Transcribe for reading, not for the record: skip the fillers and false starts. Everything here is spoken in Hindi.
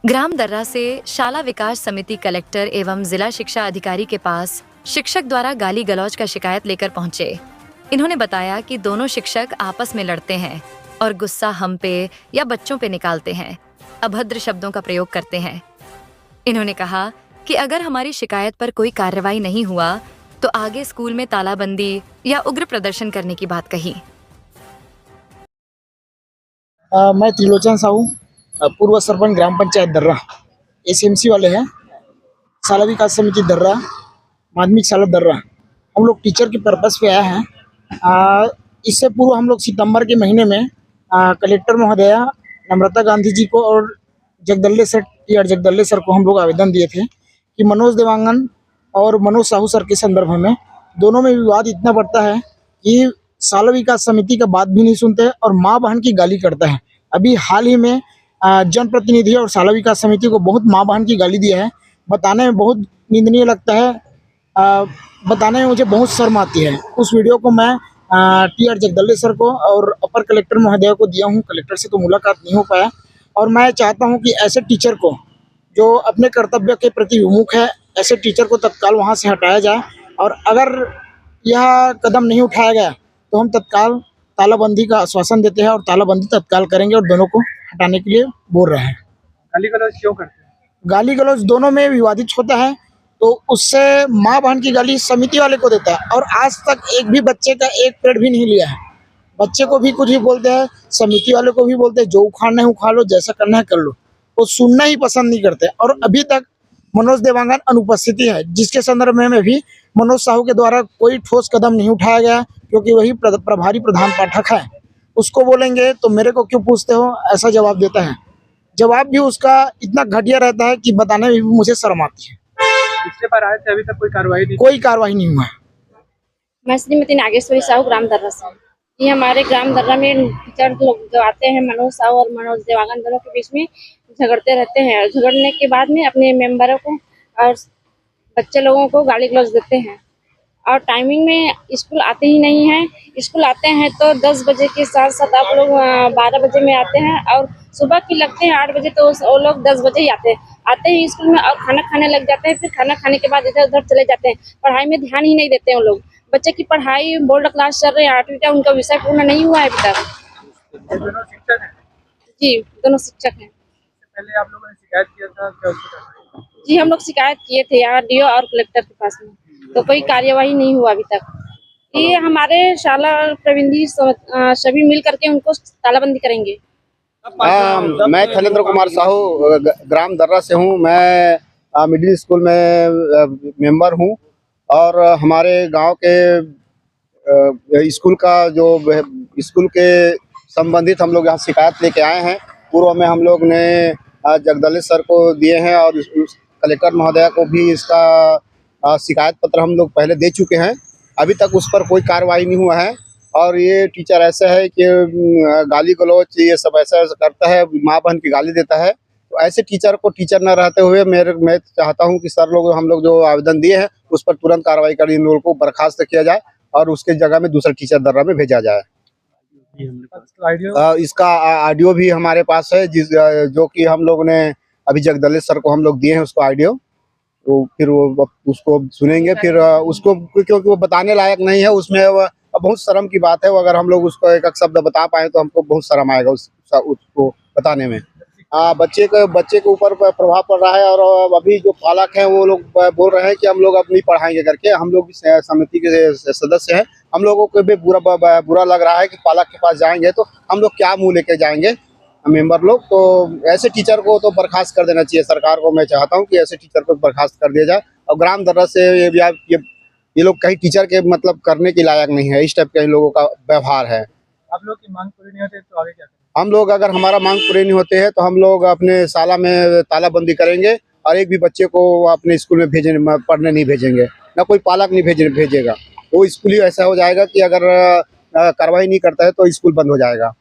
ग्राम दर्रा से शाला विकास समिति कलेक्टर एवं जिला शिक्षा अधिकारी के पास शिक्षक द्वारा गाली गलौज का शिकायत लेकर पहुंचे। इन्होंने बताया कि दोनों शिक्षक आपस में लड़ते हैं और गुस्सा हम पे या बच्चों पे निकालते हैं, अभद्र शब्दों का प्रयोग करते हैं। इन्होंने कहा कि अगर हमारी शिकायत पर कोई कार्रवाई नहीं हुआ तो आगे स्कूल में तालाबंदी या उग्र प्रदर्शन करने की बात कही। मैं त्रिलोचन साहू, पूर्व सरपंच ग्राम पंचायत दर्रा, एसएमसी वाले हैं। शाला विकास समिति दर्रा, माध्यमिक शाला दर्रा। हम लोग टीचर के पर्पस पे आए हैं। इससे पूर्व हम लोग सितंबर के महीने में कलेक्टर महोदया नम्रता गांधी जी को और जगदल्ले सर को हम लोग आवेदन दिए थे कि मनोज देवांगन और मनोज साहू सर के संदर्भ में दोनों में विवाद इतना बढ़ता है कि शाला विकास समिति का बात भी नहीं सुनते और माँ बहन की गाली करता है। अभी हाल ही में जनप्रतिनिधि और शाला विकास समिति को बहुत माँ बहन की गाली दिया है। बताने में बहुत निंदनीय लगता है। बताने में मुझे बहुत शर्म आती है। उस वीडियो को मैं टी.आर. जगदल्ले सर को और अपर कलेक्टर महोदया को दिया हूँ। कलेक्टर से तो मुलाकात नहीं हो पाया और मैं चाहता हूँ कि ऐसे टीचर को जो अपने कर्तव्य के प्रति विमुख है, ऐसे टीचर को तत्काल वहाँ से हटाया जाए और अगर यह कदम नहीं उठाया गया तो हम तत्काल तालाबंदी का आश्वासन देते हैं और तालाबंदी तत्काल करेंगे और दोनों को हटाने के लिए बोल रहे हैं। गाली गलौज क्यों करते हैं? गाली गलौज दोनों में विवादित होता है तो उससे माँ बहन की गाली समिति वाले को देता है और आज तक एक भी बच्चे का एक पेड़ भी नहीं लिया है। बच्चे को भी कुछ भी बोलते हैं, समिति वाले को भी बोलते हैं जो उखाड़ना है उखाड़ लो, जैसा करना है कर लो। वो सुनना ही पसंद नहीं करते और अभी तक मनोज देवांगन अनुपस्थिति है, जिसके संदर्भ में भी मनोज साहू के द्वारा कोई ठोस कदम नहीं उठाया गया क्योंकि वही प्रभारी प्रधान पाठक है। उसको बोलेंगे तो मेरे को क्यों पूछते हो, ऐसा जवाब देता है। जवाब भी उसका इतना घटिया रहता है कि बताने में भी मुझे शर्म आती है। पिछले बार आए थे, अभी तक कोई कार्रवाई नहीं हुआ। मैं श्रीमती नागेश्वरी साहू ग्राम दर्रा से। ये हमारे ग्राम दर्रा में टीचर लोग जो आते हैं, मनोज साहू और मनोज देवांगन दोनों के बीच में झगड़ते रहते हैं। झगड़ने के बाद में अपने मेंबरों को और बच्चे लोगों को गाली गलौज देते हैं और टाइमिंग में स्कूल आते ही नहीं हैं। स्कूल आते हैं तो 10 बजे के साथ साथ आप लोग 12 बजे में आते हैं और सुबह की लगते हैं 8 बजे, तो वो लोग 10 बजे ही आते हैं स्कूल में और खाना खाने लग जाते हैं। फिर खाना खाने के बाद इधर उधर चले जाते हैं। पढ़ाई में ध्यान ही नहीं देते हैं वो लोग। बच्चे की पढ़ाई बोर्ड क्लास चल रही है, 8वीं का उनका विषय पूर्ण नहीं हुआ है अभी तक। दोनों शिक्षक हैं? जी, दोनों शिक्षक हैं। पहले आप लोगों ने शिकायत किया था क्या उसको? जी, हम लोग शिकायत किए थे यहाँ डीओ और कलेक्टर के पास में, तो कोई कार्यवाही नहीं हुआ अभी तक। ये हमारे शाला प्रबंधी सभी मिल करके उनको तालाबंदी करेंगे। मैं थलेंद्र कुमार साहू ग्राम दर्रा से हूँ। मैं मिडिल स्कूल में मेंबर हूँ और हमारे गांव के स्कूल का जो स्कूल के संबंधित हम लोग यहाँ शिकायत लेके आए हैं। पूर्व में हम लोग ने जगदल्ले सर को दिए हैं और कलेक्टर महोदया को भी इसका शिकायत पत्र हम लोग पहले दे चुके हैं। अभी तक उस पर कोई कार्रवाई नहीं हुआ है और ये टीचर ऐसा है कि गाली गलौज ये सब ऐसा करता है, माँ बहन की गाली देता है। तो ऐसे टीचर को टीचर न रहते हुए मैं चाहता हूँ कि सर लोग हम लोग जो आवेदन दिए हैं उस पर तुरंत कार्रवाई कर इन लोगों को बर्खास्त किया जाए और उसके जगह में दूसरा टीचर दर्रा में भेजा जाए। इसका ऑडियो भी हमारे पास है जो कि हम लोग ने अभी जगदल्ले सर को हम लोग दिए हैं उसको ऑडियो। तो फिर वो उसको सुनेंगे, फिर उसको क्योंकि वो बताने लायक नहीं है, उसमें बहुत शर्म की बात है। वो अगर हम लोग उसको एक शब्द बता पाए तो हमको बहुत शर्म आएगा उसको बताने में। बच्चे के ऊपर प्रभाव पड़ रहा है और अभी जो पालक हैं वो लोग बोल रहे हैं कि हम लोग अब नहीं पढ़ाएंगे करके। हम लोग भी समिति के सदस्य हैं, हम लोगों को भी बुरा लग रहा है कि पालक के पास जाएंगे तो हम लोग क्या मुंह लेके जाएंगे मेंबर लोग। तो ऐसे टीचर को तो बर्खास्त कर देना चाहिए सरकार को। मैं चाहता हूँ कि ऐसे टीचर को बर्खास्त कर दिया जाए और ग्राम दर्रा से ये लोग कहीं टीचर के मतलब करने के लायक नहीं है। इस टाइप का इन लोगों का व्यवहार है। आप लोग की मांग पूरी नहीं होती तो आगे क्या करेंगे? हम लोग अगर हमारा मांग पूरी नहीं होते हैं तो हम लोग अपने शाला में तालाबंदी करेंगे और एक भी बच्चे को अपने स्कूल में पढ़ने नहीं भेजेंगे, ना कोई पालक नहीं भेजेगा। वो स्कूल ही ऐसा हो जाएगा कि अगर कार्रवाई नहीं करता है तो स्कूल बंद हो जाएगा।